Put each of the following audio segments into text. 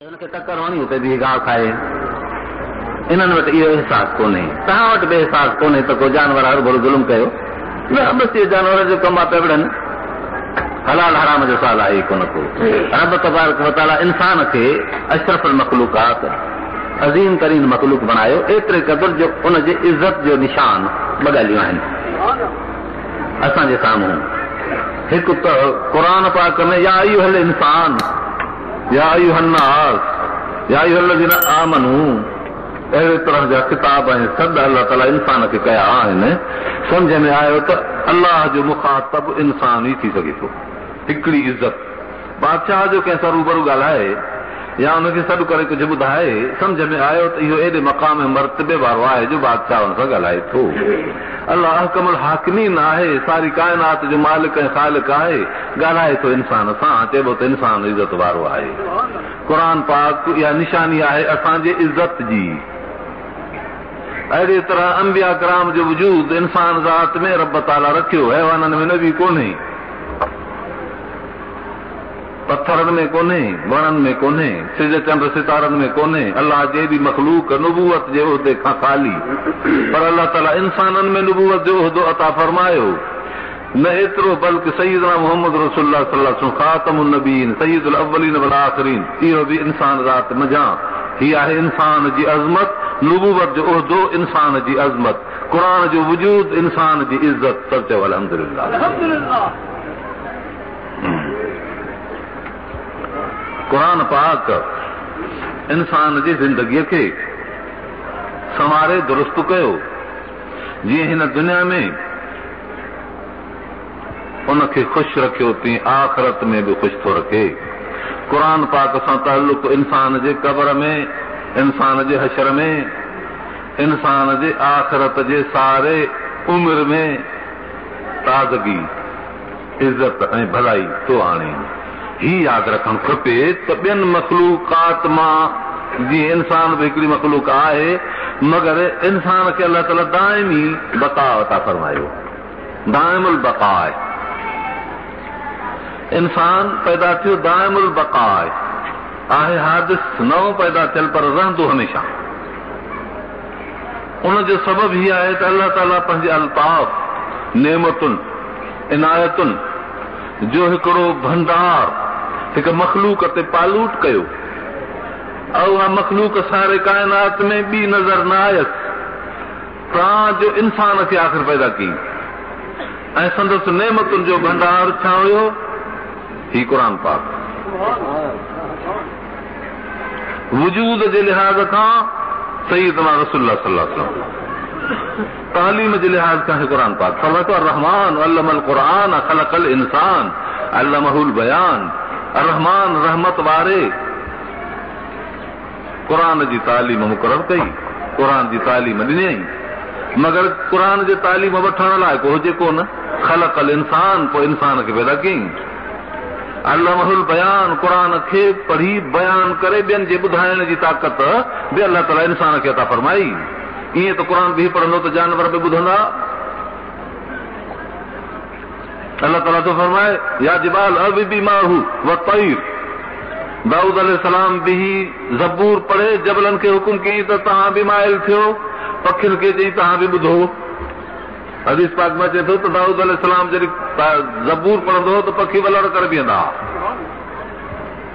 उनखे टकर वणी हुते बि गाह खाए। इन्हनि वटि इहो एहसासु कोन्हे, तव्हां वटि बि एहसासु कोन्हे त को जानवर हर भरू ज़ुल्म कयो। न बसि इहे जानवर जो कमु आहे पिया विढ़नि, हलाल हराम जो सुवाल आहे ई कोन को। रब तबारक व तआला इंसान खे अशरफुल मखलूकात अज़ीम तरीन मखलूक बणायो, एतिरे क़दुरु जो उनजे इज़त जो निशान ॿ ॻाल्हियूं आहिनि असांजे साम्हूं। हिकु त क़ुरान पाक में या अय्युहल इंसान या अय्युहन नास या अय्युहल्लज़ीना आमनू अहिड़े तरह जा किताब ऐं सद अल्लाह ताला इंसान खे कया आहिनि। सम्झ में आयो त अल्लाह जो मुखातब इंसान ई थी सघे थो। हिकिड़ी इज़त बादशाह जो कंहिं सां रूबरू ॻाल्हाए या हुनखे सॾु करे कुझु ॿुधाए, सम्झ में आयो त इहो एॾे मक़ाम मर्तबे वारो आहे जो बादशाह हुन सां ॻाल्हाए थो। अल्लाह अहकमुल हाकिमीन आहे, सारी काइनात जो मालिक ऐं ख़ालिक आहे, ॻाल्हाए थो इंसान सां, चइबो त इंसान इज़त वारो आहे। क़ुरान पाक इहा निशानी आहे असांजे इज़त जी। अहिड़ी तरह अंबिया कराम जो वजूद इंसान ज़ात में रब ताला रखियो, हैवाननि में न बि कोन्हे, पत्थरनि में कोन्हे, वणनि में कोन्हे, सिज चंड सितारनि में कोन्हे, अल्लाह जे बि मखलूक नुबूवत जे उहिदे खां ख़ाली। पर अल्लाह ताला इंसाननि में नुबूवत जो उहिदो अता फरमायो। न एतिरो बल्कि सय्यदना मुहम्मद रसूलुल्लाह सल्लल्लाहु अलैहि वसल्लम खातमुन नबीन सय्यदुल अव्वलीन वल आखिरीन, इहो बि इंसान ज़ात मज़ा। हीअ आहे इंसान जी अज़मत, नुबूवत जो उहिदो इंसान जी अज़मत, क़ुरान जो वजूद इंसान जी इज़त। सब चओ अल्हम्दुलिल्लाह। क़ुरान पाक इंसान जी ज़िंदगीअ खे संवारे दुरुस्त कयो, जीअं हिन दुनिया में उनखे ख़ुशि रखियो तीअं आख़िरत में बि ख़ुशि थो रखे। क़ुरान पाक सां ताल्लुक़ इंसान जे क़ब्र में, इंसान जे हशर में, इंसान जे आख़िरत जे सारे उमिरि में ताज़गी, इज़त ऐं भलाई थो आणे। ही यादि रखणु खपे त ॿियनि मखलूकात मां जीअं इंसान बि हिकिड़ी मखलूक आहे, मगर इंसान खे अल्लाह ताला दाइमी बका अता फरमायो, दाइमुल बका आहे। इंसान पैदा थियो दाइमुल बका आहे, हादिस नओं पैदा थियल पर रहंदो हमेशा। उनजो सबबु हीअ आहे त अल्लाह ताला पंहिंजे अल्ताफ़, नेमतुनि, इनायतुनि जो हिकिड़ो भंडार हिकु मखलूक ते पालूट कयो, ऐं उहा मखलूक सारे काइनात में ॿी नज़र न आयसि, तव्हां जो इंसान खे आख़िर पैदा की। ऐं संदसि नेमतुनि जो भंडार छा हुयो? ही क़ुरान पाक। वजूद जे लिहाज़ खां सय्यदना रसूलुल्लाह सल्लल्लाहु अलैहि वसल्लम, तालीम जे लिहाज़ खां क़ुरान पाक। फरमातो अर्रहमान अल्लमल क़ुरान ख़लक़ल इंसान अल्लमहुल बयान। अर्रहमान रहमत वारे क़ुरान जी तालीम मुक़ररु कई, क़ुरान जी तालीम ॾिनई, मगर क़ुरान जी तालीम वठण लाइ को हुजे कोन। ख़लक़ल इंसान, पोइ इंसान खे पैदा कयईं। अल्लमहुल बयान, क़ुरान खे पढ़ी बयान करे ॿियनि जे ॿुधाइण जी ताक़त बि अल्लाह ताला इंसान खे अता फरमाई। ईअं त क़ुरान बि पढ़ंदो त जानवर बि ॿुधंदा। अल्लाह ताला तो फरमाए या जिबाल अविबी माहू व तैर। दाऊद अलैहिस्सलाम बि ज़बूर पढ़े जबलनि खे हुकुम कयईं त तव्हां बि माइल थियो, पखियुनि खे चई तव्हां बि ॿुधो। हदीस पाक में अचे थो त दाऊद अलैहिस्सलाम जॾहिं ज़बूर पढ़ंदो हो त पखी वलड़ करे बीहंदा।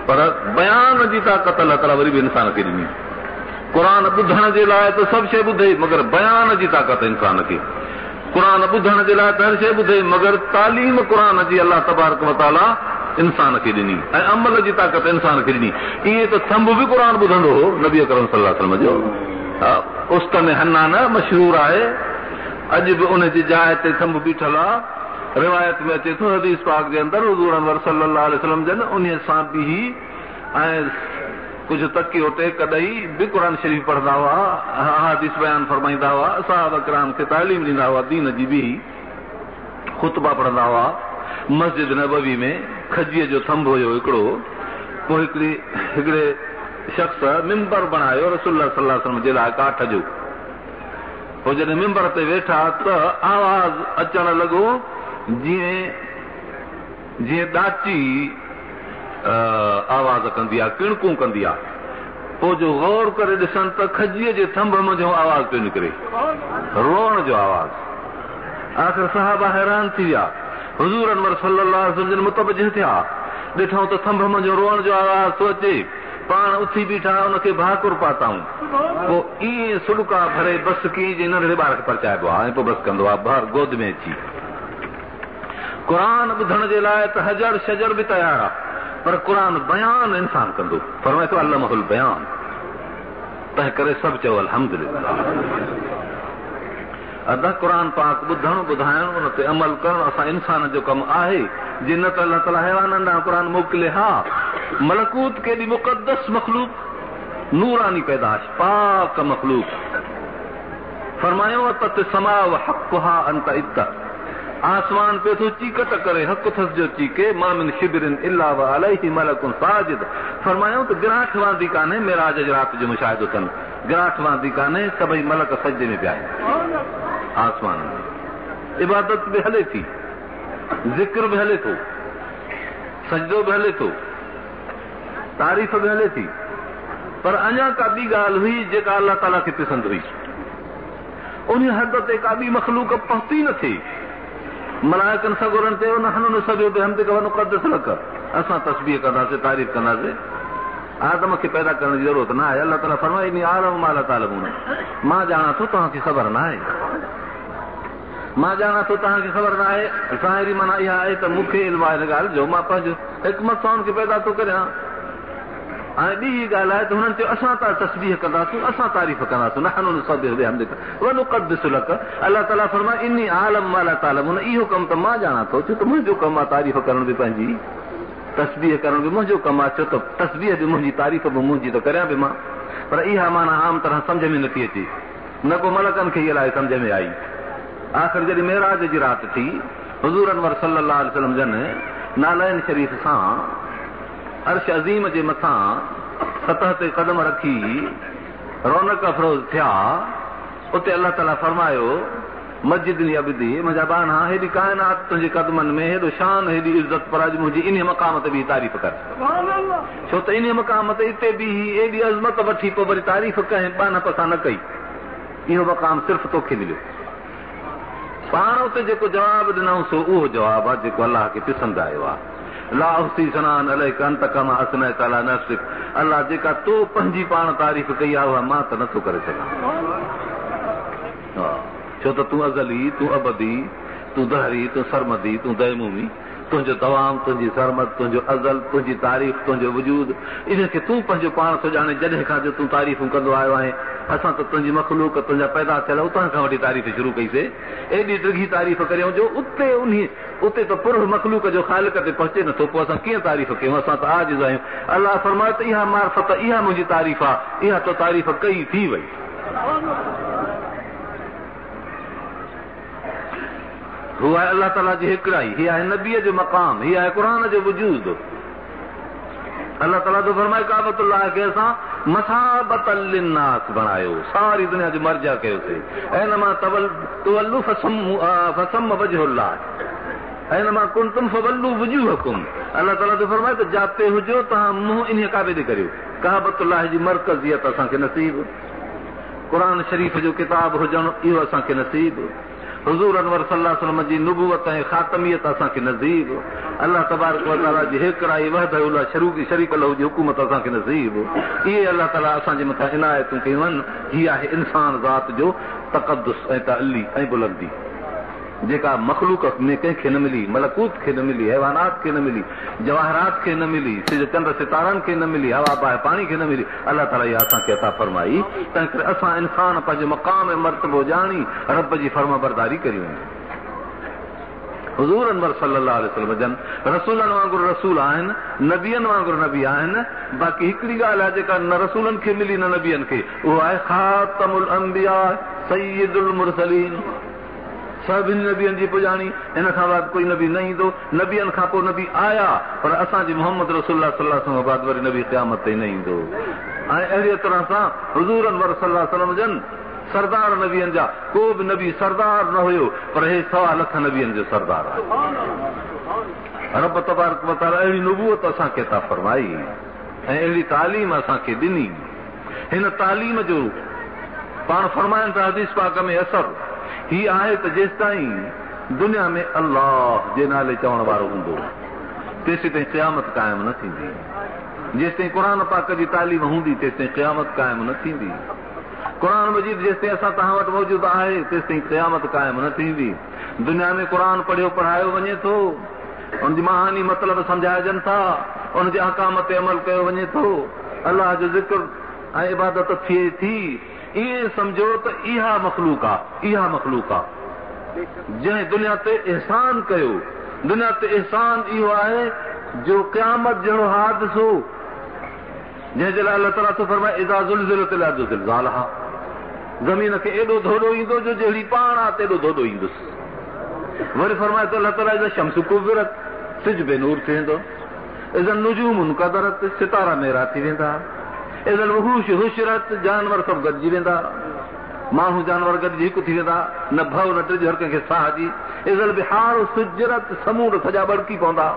पर बयान जी ताक़त अल्लाह ताला वरी बि इंसान खे ॾिनी। क़ुरान ॿुधण जे लाइ त सभु शइ ॿुधे, मगर बयान जी ताक़त इंसान खे। क़ुरान ॿुधण जे लाइ त हर शइ ॿुधे, मगर तालीम क़ुरान जी अल्लाह तबारक व तआला इंसान खे ॾिनी ऐं अमल जी ताक़त इंसान खे ॾिनी। ईअं त थंभ बि क़ुरान ॿुधंदो हो नबी अकरम सल्लल्लाहु अलैहि वसल्लम जो। उस्त में हन्ना न मशहूर आहे, अॼु बि उन जी जाइ ते थंभ बीठल आहे। रिवायत में अचे थो हदीस पाक जे अंदरि हुज़ूर अनवर सल्लल्लाहु अलैहि वसल्लम जन उन सां बि ऐं कुझु तकियो टे कॾहिं बि क़ुरान शरीफ़ पढ़ंदा हुआ, हदीस बयान फरमाईंदा हुआ, सहाबा किराम खे तालीम ॾींदा हुआ, दीन जी बि ख़ुतबा पढ़ंदा हुआ। मस्जिद नबवी में खजीअ जो थंभ हुयो हिकिड़ो, पोइ हिकिड़े शख़्स मिंबर बणायो रसूलुल्लाह सल्लल्लाहु अलैहि वसल्लम जे लाइ काठ जो। पोइ जॾहिं मिंबर ते वेठा त आवाज़ अचणु लॻो जीअं ॾाची आवाज़ कंदी आहे, किणकूं कंदी आहे। पोइ जो गौर करे ॾिसनि त खजीअ जे थंभ जो आवाज़ पियो निकिरे, रोअण जो आवाज़। आख़िर सहाबा हैरान थी विया, हुज़ूर अनवर सल्लल्लाहु अलैहि वसल्लम मुतवज्जिह थिया, ॾिठऊं त थंभ जो रोअण जो आवाज़ थो अचे, पाण उथी बीठा उनखे भाकुर पाताऊं। पोइ ईअं सुॾका भरे बसि कीअं जे नंढड़े ॿार खे परचाइबो आहे ऐं पोइ बसि कंदो आहे ॿार गोद में अची। क़ुर ॿुधण जे लाइ त हजर शजर बि तयारु आहे, पर क़ुर बयान इंसान कंदो, फरमाए थो अल्लमहुल बयान। तंहिं करे सभु चयो अल्हम्दुलिल्लाह। अदा क़ुर पाक ॿुधणु ॿुधाइणु उन ते अमल करणु असां इंसान जो कमु आहे। जिन त अल्लाह ताला हैवाननि ॾांहुं क़ुर मोकिले, हा मलकूत केॾी मुक़दस मखलूक, नूरानी पैदाश, पाक मखलूक। फरमायो त समा व हक़हा अंत इत्त, आसमान पे थो चीकट करे, हक़ थस जो चीके, मामिन शिबरिन इल्ला व अलैहि मलकुन साजिद। फरमायो त गिराठ वांदी कान्हे, मेराज जी राति जो मुशाहिदो अथनि, गिराठ वांदी कान्हे, सभई मलक सजदे में पिया आहिनि आसमान में। इबादत बि हले थी, ज़िक्र बि हले थो, सजदो बि हले थो, तारीफ़ बि हले थी, पर अञा का ॿी ॻाल्हि हुई जेका अल्लाह ताला खे पसंद हुई। उन हद ते का ॿी मखलूक पहुती न थी। मलाइकनि सगुरनि चयो नहनु नुसब्बिहु बिहम्दिका व नुक़द्दिस लक, असां तस्बीह कंदासीं, तारीफ़ कंदासीं। आदम खे पैदा करण जी ज़रूरत न आहे। अल्लाह ताला फरमाए इन्नी आलमु मा ला तालमून, मां ॼाणा थो तव्हांखे ख़बर न आहे, मां ॼाणा थो तव्हांखे ख़बर न आहे। ज़ाहिरी माना इहा आहे त मूंखे इल्मु आहे हिन ॻाल्हि जो, मां पंहिंजो हिकमत सां हुनखे पैदा थो करियां। हाणे ॿी ॻाल्हि आहे त हुननि चयो असां त तस्बीह कंदासीं, असां तारीफ़ कंदासीं, नहनु नुसब्बिहु बिहम्दिका व नुक़द्दिसु लक। अल्लाह ताला फरमाए इन्नी आलमु मा ला तालमून, इहो कमु त मां ॼाणा थो, छो त मुंहिंजो कमु आहे तारीफ़ करण बि पंहिंजी, तस्बीह करण बि मुंहिंजो कमु आहे, छो त तस्बीह बि मुंहिंजी, तारीफ़ बि मुंहिंजी, त करियां बि मां। पर इहा माना आम तरह सम्झ में नथी अचे, न को मलकनि खे इहा ॻाल्हि सम्झ में आई। आख़िर जॾहिं मेराज जी राति थी, हुज़ूर अनवर सल्लल्लाहु अलैहि वसल्लम जन नालैन शरीफ़ सां अर्श अज़ीम जे मथां सतह ते कदम रखी रौनक अफरोज़ थिया। उते अल्लाह ताला फरमायो मस्जिद अबदी, मुंहिंजा बाना हेॾी काइनात तुंहिंजे कदमनि में, हेॾो शान, हेॾी इज़त, पर अॼु मुंहिंजी इन मक़ाम ते बि तारीफ़ कर, छो त इन मक़ाम ते इते बि एॾी अज़मत वठी पोइ वरी तारीफ़ कंहिं बानप सां न कई। इहो मक़ाम सिर्फ़ु तोखे मिलियो। पाण उते जेको जवाबु ॾिनऊं सो उहो जवाबु आहे जेको अलाह खे पसंदि आयो आहे। ला उहसी सनान अलैका अंत कमा असनैत अला नफ्सिक, अलाह जेका तो पंहिंजी पाण तारीफ़ कई आहे उहा मां त नथो करे सघां। छो त तूं अज़ली, तूं अबदी, तूं दहरी, तूं सरमदी, तूं दैमूमी, तुंहिंजो तवाम, तुंहिंजी सरमद, तुंहिंजो अज़ल, तुंहिंजी तारीफ़, तुंहिंजो वजूद, इनखे तूं पंहिंजो पाण थो ॼाणे। जॾहिं खां जो तूं तारीफ़ूं कंदो आयो आहे, असां त तुंहिंजी मखलूक, तुंहिंजा पैदा थियल उतां खां वठी तारीफ़ शुरू कईसीं। एॾी डिघी तारीफ़ करियूं जो उते त पुर मखलूक जो ख़ालिक ते पहुचे नथो, पोइ असां कीअं तारीफ़ कयूं? असां त आजिज़ आहियूं। अलाह फरमाए त इहा मार्फत, इहा मुंहिंजी तारीफ़ आहे, इहा त तारीफ़ कई थी वई। हू आहे अल्लाह ताला जी हिकिड़ाई, हीअ आहे नबीअ जो मक़ाम, हीअ आहे क़ुर जो वजूद। अल्लाह ताला तो फरमाए काबतुल्लाह खे असां मसाबतल लिन्नास बणायो, सारी दुनिया जो मर्जा कयोसीं। ऐनमा तवल्लु फसम वजहुल्लाह, ऐनमा कुंतुम फवल्लु वजूहकुम। अल्लाह ताला तो फरमाए त जाते हुजो तव्हां मुंहुं इन काबे ते करियो। काबतुल्लाह जी मरकज़ियत असांखे नसीब, क़ुर शरीफ़ जो किताब हुजणु इहो असांखे नसीब, हुज़ूर अनवर सल्लल्लाहु अलैहि वसल्लम जी नुबुवत ऐं ख़ातमियत असांखे नसीब, अल्लाह तबारक व तआला जी हिकिड़ाई वहदहु ला शरीक लहू जी हुकूमत असांखे नसीब। इहे अल्लाह ताला असांजे मथां इनायतूं कयूं आहिनि। हीअ आहे इंसान ज़ात जो तक़द्दुस ऐं तअली ऐं बुलंदी, जेका मखलूक में कंहिंखे न मिली, मलकूत खे न मिली, हैवानात खे न मिली, जवाहरात खे न मिली, सिज चंड सितारनि खे न मिली, हवा बाहि पाणी खे न मिली। अल्लाह ताला इहा असांखे अता फरमाई। तंहिं करे असां इंसान पंहिंजो मक़ाम ऐं मर्तबो ॼाणी रब जी फर्मा बरदारी करियूं। हुज़ूर अनवर सल्लल्लाहु अलैहि वसल्लम जन रसूलनि वांगुरु रसूल आहिनि, नबियनि वांगुरु नबी आहिनि। बाक़ी हिकिड़ी ॻाल्हि आहे जेका न रसूलनि खे मिली न नबियनि खे, उहो आहे ख़ातमुल अंबिया सय्यिदुल मुरसलीन, सभिनी नबियनि जी पुॼाणी। हिन खां बाद कोई नबी न ईंदो, नबियनि खां पोइ नबी आया, पर असांजी मोहम्मद रसूलुल्लाह सल्लल्लाहु अलैहि वसल्लम बाद वरी नबी क़यामत ते न ईंदो। ऐं अहिड़ीअ तरह सां हुज़ूर अनवर सल्लल्लाहु अलैहि वसल्लम जन सरदार नबियनि जा को बि नबी सरदार न हुयो, पर हे 1.25 लख नबियनि जो सरदार आहे। रब तबारक व तआला अहिड़ी नुबूअत असांखे अता फरमाई ऐं अहिड़ी तालीम असांखे ॾिनी। हिन तालीम जो पाण फरमाइनि था हदीस पाक में असर ही आहे त जेसिताईं दुनिया में अल्लाह जे नाले चवण वारो हूंदो तेसि ताईं क़यामत क़ाइमु न थींदी। जेसिताईं क़ुर पाक जी तालीम हूंदी तेसिताईं क़यामत क़ाइमु न थींदी। क़ुर मजीद जेसिताईं असां तव्हां वटि मौजूदु आहे तेसिताईं क़यामत क़ाइमु न थींदी। दुनिया में क़ुर पढ़ियो पढ़ायो वञे थो, उनजी मानी मतिलब सम्झाइजनि था, उनजे अहकाम ते अमल कयो वञे थो, अलाह जो ज़िक्र ऐं इबादत थिए थी। ईअं सम्झो त इहा मखलूक आहे जंहिं दुनिया ते एहसान कयो। दुनिया ते एहसान इहो आहे जो क़यामत जहिड़ो हादिसो जंहिंजे लाइ अलाह ताला थो फरमाए इज़ा ज़ुलज़िलतिल अर्ज़ु ज़िलज़ालहा, ज़मीन खे एॾो धोॾो ईंदो जो जहिड़ी पाण आहे तेॾो धोॾो ईंदुसि। वरी फरमाए थो अलाह ताला इज़ा शम्सु कुविरत, सिज बेनूर थी वेंदो, इज़ा नुजूम मुनक़दरत, सितारा मेरा थी वेंदा, इज़ल वहूश हुशरत, जानवर सभु गॾिजी वेंदा, माण्हू जानवर गॾिजी हिकु थी वेंदा, न भव न टिज हर कंहिंखे साह जी। इज़ल बिहार सुजरत, समूंड सॼा बड़की पवंदा,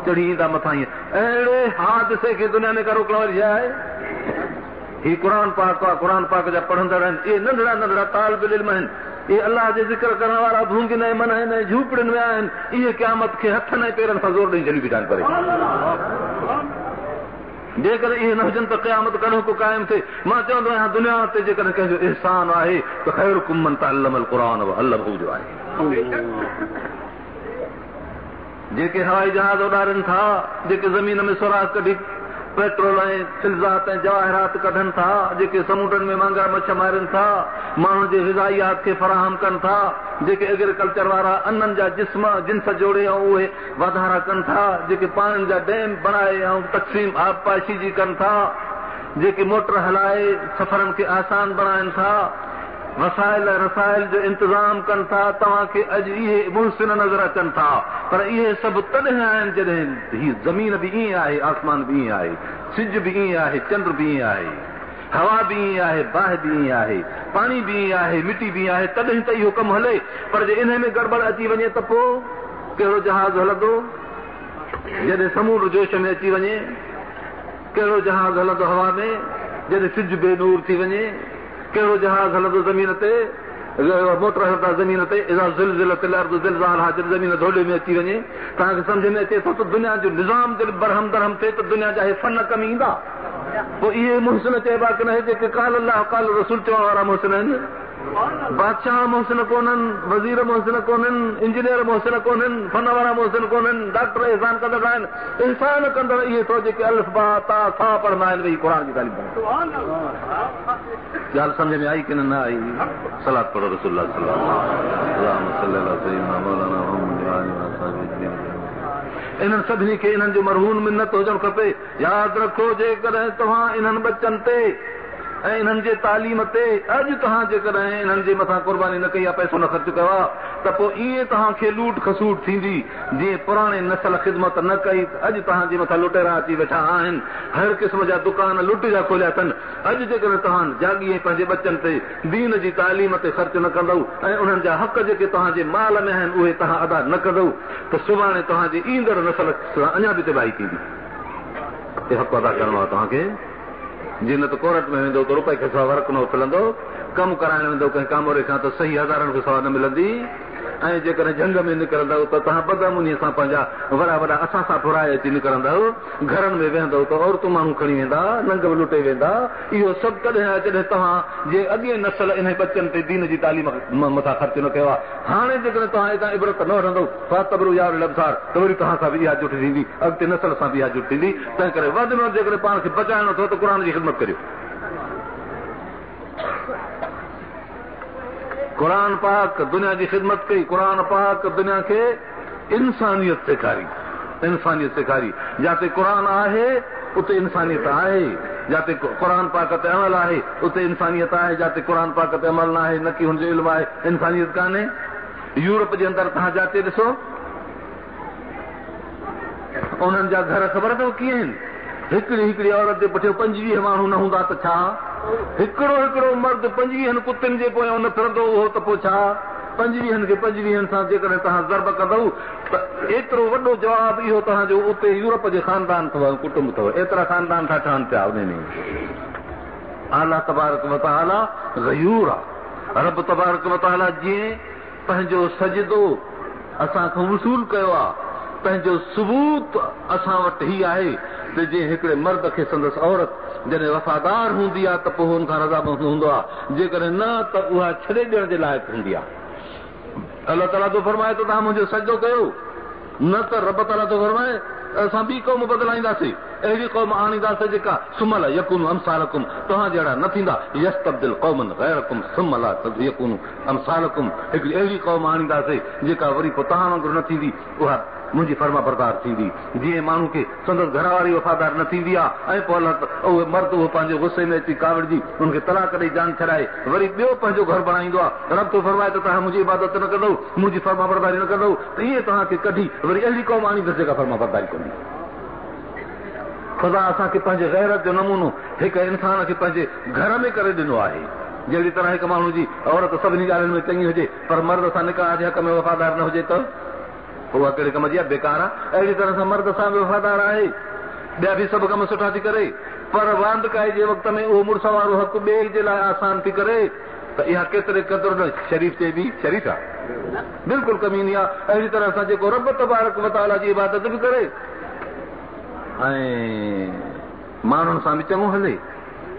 चढ़ी ईंदा मथां। ईअं अहिड़े हादिसे खे दुनिया में का रोकण वारी आहे? ही क़ुर पाक आहे, क़ुर पाक जा पढ़ंदड़ आहिनि, इहे नंढड़ा नंढड़ा तालिब इल्म आहिनि, इहे अलाह जे ज़िक्र करण वारा भूंगिन ऐं मन आहिनि, झूपड़ियुनि में आहिनि, इहे क़यामत खे हथनि ऐं पेरनि सां ज़ोर ॾेई छॾी बीठा आहिनि परे। जेकॾहिं इहे न हुजनि त क़यामत कॾहिं को क़ाइमु थिए। मां चवंदो आहियां दुनिया ते जेकॾहिं कंहिंजो एहसान आहे त ख़ैरुकुम मन तअल्लमल क़ुरान व अल्लमहु जो आहे। जेके हवाई जहाज उॾारनि था, जेके ज़मीन में सुराख कढी पेट्रोल ऐं फिल्ज़ात ऐं जवाहरात कढनि था, जेके समुंडनि में मांगा मछ मारनि था, माण्हुनि जे ग़िज़ाइयात खे फराहम कनि था, जेके एग्रीकल्चर वारा अननि जा जिस्म जिन्स जोड़े ऐं उहे वाधारा कनि था, जेके पाणिनि जा डैम बणाए ऐं तक़सीम आबपाशी जी कनि था, जेके मोटर हलाए सफ़रनि खे आसान बणाइनि था, वसाइल रसाइल जो इंतज़ाम कनि था, तव्हांखे अॼु इहे मुहसिन नज़र अचनि था। पर इहे सभु तॾहिं आहिनि जॾहिं हीअ ज़मीन बि ईअं आहे, आसमान बि ईअं आहे, सिज बि ईअं आहे, चंड बि ईअं आहे, हवा बि ईअं आहे, बाहि बि ईअं आहे, पाणी बि ईअं आहे, मिटी बि ईअं आहे, तॾहिं त इहो कमु हले। पर जे इन में गड़बड़ अची वञे त पोइ कहिड़ो जहाज़ हलंदो? जॾहिं समुंड जोश में अची वञे कहिड़ो जहाज़ हलंदो हवा में? जॾहिं सिज बेनूर थी वञे कहिड़ो जहाज़ हलंदो ज़मीन ते? मोटर हलंदा ज़मीन ते। इज़ा ज़ुलज़िलतिल अर्ज़ु ज़िलज़ालहा, जॾहिं ज़मीन धोॾे में अची वञे तव्हांखे सम्झ में अचे थो त दुनिया जो निज़ाम जॾहिं बरहम दरहम थिए त दुनिया जा इहे फन कम ईंदा। पोइ इहे मुहसिन चइबा की न जेके काल अल्लाह काल रसूल चवण वारा मुहसिन आहिनि। बादशाह मुहसिन कोन्हनि, वज़ीर मुहसिन कोन्हनि, इंजीनियर मुहसिन कोन्हनि, फन वारा मुहसिन कोन्हनि, डॉक्टर एहसान कंदड़ आहिनि। एहसान कंदड़ इहे थो जेके अल्फ बा ता सा पढ़ंदा आहिनि, वेही क़ुर जी तालीम पढ़नि। ॻाल्हि सम्झ में आई की न आई? सलात पढ़ो रसूलुल्लाह सल्लल्लाहु अलैहि वसल्लम। इन्हनि सभिनी खे इन्हनि जो मरहून मिन्नत हुजणु खपे। यादि रखो जेकॾहिं तव्हां इन्हनि बच्चनि ते ऐं इन्हनि जे तालीम ते अॼु तव्हां जेकॾहिं इन्हनि जे मथां कुर्बानी न कई आहे, पैसो न ख़र्च कयो आहे, त पोइ ईअं तव्हांखे लूट खसूट थींदी जीअं पुराणे नसल ख़िदमत न कई। अॼु तव्हांजे मथां लुटेरा अची वेठा आहिनि, हर क़िस्म जा दुकान लुट जा खोलिया अथनि। अॼु जेकॾहिं तव्हां जागी ऐं पंहिंजे बच्चनि ते दीन जी तालीम ते ख़र्च न कंदव ऐं उन्हनि जा हक़ जेके तव्हांजे माल में आहिनि उहे तव्हां अदा न कंदव त सुभाणे तव्हांजी ईंदड़ नसल अञा बि तबाही थींदी। इहो हक़ अदा करणो आहे तव्हांखे। जीअं न त कोर्ट में वेंदो त रुपए खे सवा वर्क न उथलंदो, कमु कराइण वेंदो कंहिं कामोरे खां त सही हज़ारनि खे सवा न मिलंदी, ऐं जेकॾहिं जंग में निकिरंदव त तव्हां बदअमनीअ सां पंहिंजा वॾा वॾा असां सां फुराए अची निकिरंदव, घरनि में वेहंदव त औरतूं माण्हू खणी वेंदा, नंग बि लुटे वेंदा। इहो सभु कॾहिं आहे जॾहिं तव्हां जे अॻे नसल इन बच्चनि ते दीन जी तालीम मथां ख़र्च न कयो आहे। हाणे जेकॾहिं तव्हां हितां इबरत न वठंदव फातबरू यार लफ़्ज़ार त वरी तव्हां सां बि इहा जुट थींदी, अॻिते नसल सां बि इहा जुट थींदी। तंहिं करे वधि में वधि जेकॾहिं पाण खे बचाइणो अथव त क़ुर जी ख़िदमत करियो। क़ुर पाक दुनिया जी ख़िदमत कई, क़ुर पाक दुनिया खे इंसानियत सेखारी। जिते क़ुर आहे उते इंसानियत आहे, जिते क़ुर पाक ते अमल आहे उते इंसानियत आहे, जिते क़ुर पाक ते अमल न आहे, न की हुनजो इल्मु आहे, इंसानियत कान्हे। यूरोप जे अंदरि तव्हां जाते ॾिसो, उन्हनि जा घर ख़बर अथव कीअं आहिनि? हिकिड़ी औरत जे पुठियां 25 माण्हू न हूंदा त छा? हिकिड़ो मर्द 25 कुत्तनि जे पोयां न फिरंदो उहो त पोइ छा? 25 खे 25 सां जेकॾहिं तव्हां ज़रब कंदव त एतिरो वॾो जवाबु इहो तव्हांजो उते यूरोप जे खानदान अथव, कुटुंब अथव, एतिरा खानदान था ठहनि पिया उन में। अल्लाह तबारक व तआला गयूर आहे। रब तबारक व तआला जीअं पंहिंजो सजदो असांखां वसूल कयो आहे, पंहिंजो सबूत असां वटि ही आहे त जीअं हिकिड़े मर्द खे संदसि औरत जॾहिं वफ़ादार हूंदी आहे त पोइ हुन खां रज़ामंद हूंदो आहे, जेकॾहिं न त उहा छॾे ॾियण जे लाइक़ु हूंदी आहे। अलाह ताला थो फरमाए त तव्हां मुंहिंजो सजदो कयो, न त रब ताला थो फरमाए असां ॿी क़ौम बदिलाईंदासीं, अहिड़ी क़ौम आणींदासीं जेका सुमल यकुन अमसालकुम, तव्हां जहिड़ा न थींदा, यस्तब्दिल क़ौमन गैरकुम सुमल यकुन अमसालकुम, हिकिड़ी अहिड़ी क़ौम आणींदासीं जेका वरी पोइ तव्हां वांगुरु न थींदी, उहा मुंहिंजी फर्मा बरदार थींदी। जीअं माण्हू खे संदसि घर वारी वफ़ादार न थींदी आहे ऐं पोइ अलाह उहे मर्द उहो पंहिंजे गुस्से में अची कावड़जी हुनखे तलाक ॾेई जान छॾाए वरी ॿियो पंहिंजो घर बणाईंदो आहे। रब थो फरमाए त तव्हां मुंहिंजी इबादत न कंदव, मुंहिंजी फर्मा बरदारी न कंदव, त ईअं तव्हांखे कढी वरी अहिड़ी क़ौम आणींदसि जेका फर्मा बरदारी कंदी। ख़ुदा असांखे पंहिंजे गैरत जो नमूनो हिकु इंसान खे पंहिंजे घर में करे ॾिनो आहे। जहिड़ी तरह हिकु माण्हू जी औरत सभिनी ॻाल्हियुनि में चङी हुजे पर मर्द सां निकाह जे हक़ में वफ़ादार न हुजे त उहा कहिड़े कम जी आहे, बेकार आहे। अहिड़ी तरह सां मर्द सां बि वफ़ादार आहे, ॿिया बि सभु कम सुठा थी करे, पर वांदकाई जे वक़्त में उहो मुड़ुस वारो हक़ ॿिए जे लाइ आसान थी करे त इहा केतिरे क़दुरु न शरीफ़ चइबी, शरीफ़ आहे, बिल्कुलु कमीनी आहे। अहिड़ी तरह सां जेको रब तबारक व तआला जी इबादत बि करे ऐं माण्हुनि सां बि चङो हले,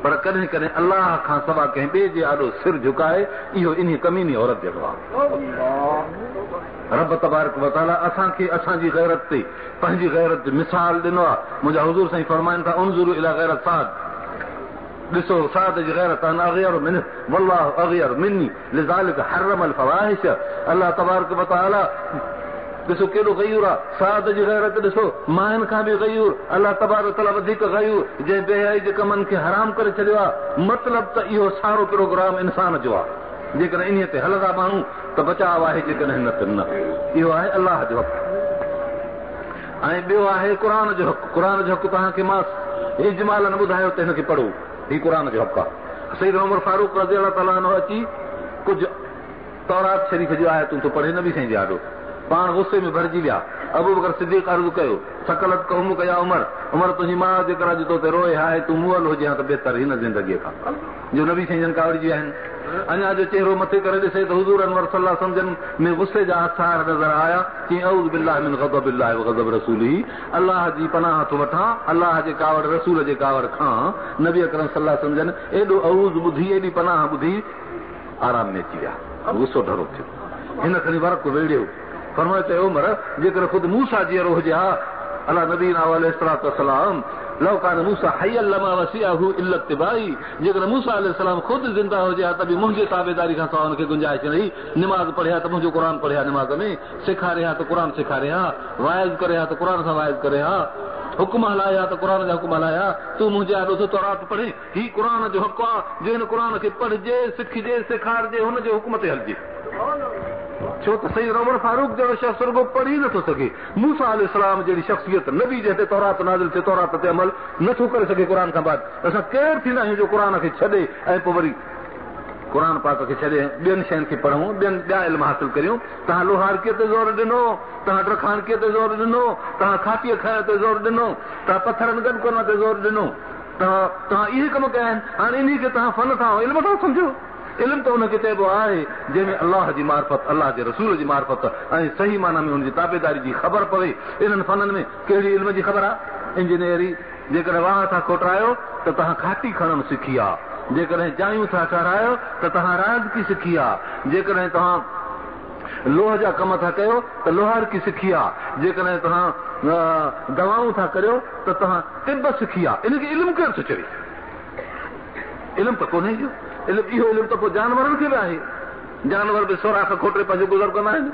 पर कॾहिं कॾहिं अलाह खां सवा कंहिं ॿिए जे आॾो सिर झुकाए, इहो इन कमीनी औरत जो आहे। रब तबारक व तआला असांखे असांजी गैरत ते पंहिंजी गैरत जो मिसाल ॾिनो आहे। मुंहिंजा हुज़ूर साईं फरमाइनि था उनज़ुरु इला गैरत साद, ॾिसो साद जी गैरत अन अग़यर मिन वल्लाहु अग़यर मिन्नी लिज़ालिक हर्रमल फवाहिश। अलाह तबारक व तआला ॾिसो केॾो गयूर आहे, साद जी गैरत ॾिसो माइन खां बि गयूर, अलाह तबारक तआला वधीक गयूर, जंहिं बेहयाई जे कमनि खे हराम करे छॾियो आहे। मतिलबु त इहो सारो प्रोग्राम इंसान जो आहे, जेकॾहिं इन ते हलंदा माण्हू त बचाव आहे, जेकॾहिं न त न। इहो आहे अलाह जो हक़ ऐं ॿियो आहे क़ुर जो हक़। क़ुर जो हक़ तव्हांखे मां इजमाल न ॿुधायो त हिनखे पढ़ो, हीउ क़ुर जो हक़ आहे। सैयदना उमर फारूक रज़ी अलाह ताला अन्हु अची कुझु तौरात शरीफ़ जूं आयतूं थो पढ़े, नबी साईं जे आॾो पाण गुस्से में भरिजी विया। अबू बकर सिद्दीक़ अर्ज़ु कयो सकलत क़ौम कया उमर, उमर तुंहिंजी माउ जे करे तो ते रोए हाए, तूं मुअल हुजे हा त बहितर हिन ज़िंदगीअ खां, जो नबी साईं जन कावड़जी विया आहिनि। अञा जो चेहरो मथे करे ॾिसे त हुज़ूर अनवर सल्लल्लाहु अलैहि वसल्लम में गुस्से जा आसार नज़र आया कि अऊज़ु बिल्लाहि मिन ग़ज़बिल्लाहि व ग़ज़ब रसूलिही, अल्लाह जी पनाह थो वठां अल्लाह जे कावड़ रसूल जे कावड़ खां। नबी अकरम सल्लल्लाहु अलैहि वसल्लम जन एॾो अऊज़ ॿुधी, एॾी पनाह ॿुधी आराम में अची विया, गुस्सो ढरो थियो। हिन खणी वरक वेड़ियो, फरमाए त उमर जेकर ख़ुदि मूसा जहिड़ो हुजे हा अला नबीना अलैहिस्सलातु वस्सलाम लौ कान मूसा हय्यन लमा वसिअहु इल्ला इत्तिबाई, जेकर मूसा अलैहिस्सलाम ख़ुदि ज़िंदा हुजे हा त बि मुंहिंजे ताबेदारी खां सवाइ हुनखे गुंजाइश न हुई। निमाज़ पढ़िया त मुंहिंजो क़ुर पढ़िया निमाज़ में, सेखारे हा त क़ुर सेखारे हा, वाइज़ करे हा त क़ुर सां वाइज़ करे हा, हुकुम हलाया त क़ुर जा हुकुम हलाया। तूं मुंहिंजे आॾो तो तौरात पढ़े, हीउ क़ुर जो हक़ आहे, जो हिन क़ुर खे पढ़जे, सिखजे, सेखारिजे, हुनजे हुकुम ते हलिजे। छो त सैयदना उमर फारूक जहिड़ो शख़्स रुॻो पढ़ी नथो सघे, मूसा अलैहिस्सलाम जहिड़ी शख़्सियत नबी जे हिते तौरात नाज़िल थिए, तौरात ते अमल नथो करे सघे क़ुर खां बाद। असां केरु थींदा आहियूं जो क़ुर खे छॾे ऐं पोइ वरी क़ुर पाक खे छॾे ॿियनि शयुनि खे पढ़ूं, ॿिया इल्म हासिल करियूं। तव्हां लोहारकीअ ते ज़ोर ॾिनो, तव्हां ड्रखानकीअ ते ज़ोर ॾिनो, तव्हां खाटीअ खाइण ते ज़ोर ॾिनो, तव्हां पथरनि गॾु करण ते ज़ोर ॾिनो, तव्हां इहे कम कया आहिनि। हाणे इन खे तव्हां फन था इल्म था सम्झो। इल्म त हुनखे चइबो आहे जंहिंमें अलाह जी मार्फत, अलाह जे रसूल जी मार्फत ऐं सही माना में हुनजी ताबेदारी जी ख़बर पवे। इन्हनि फननि में कहिड़ी इल्म जी ख़बर आहे? इंजीनियरी, जेकॾहिं वाह था खोटायो त तव्हां खाटी खणणु सिखी आहे, जेकॾहिं जायूं था ठारायो त तव्हां राज़की सिखी आहे, जेकॾहिं तव्हां लोह जा कम था कयो त लोहारकी सिखी आहे, जेकॾहिं तव्हां दवाऊं था करियो त तव्हां तिब सिखी आहे। इनखे इल्मु केरु थो चवे? इल्मु त कोन्हे इहो इल्मु। इहो इल्मु त पोइ जानवरनि खे बि आहे, जानवर बि सोराख खोटे पंहिंजो गुज़र कंदा आहिनि।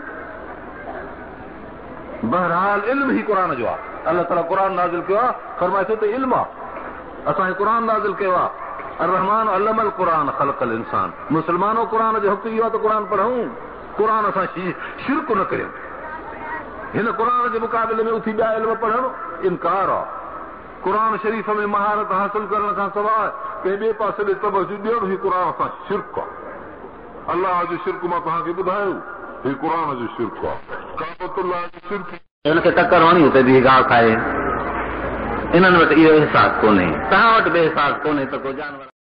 बहरहाल इल्मु ई क़ुर जो आहे। अलाह ताला क़ुर नाज़िल कयो आहे, फरमाए थो त इल्मु आहे, असांखे क़ुर नाज़िल कयो आहे। अर्रहमान अल्लमल क़ुरान ख़लक़ल इंसान। मुस्लमानो क़ुर जो हक़ इहो आहे त क़ुर पढ़ूं, क़ुर सां शिरक न करियूं। हिन क़ुर जे मुक़ाबले में उथी ॿिया इल्म पढ़णु इनकार आहे। क़ुर शरीफ़ में महारत हासिल करण खां सवाइ कंहिं ॿिए पासे ॾे तवजो ॾियणु ही क़ुर सां शिरक आहे। अलाह जो शिरक मां तव्हांखे ॿुधायो। ही क़ुरान जो शिरक आहे, काबतुल्लाह जो शिरक। हिनखे टकर वणी हुते बि ॻाल्हि खाए। इन्हनि वटि इहो अहसास कोन्हे, तव्हां वटि बि अहसास कोन्हे त को जानवर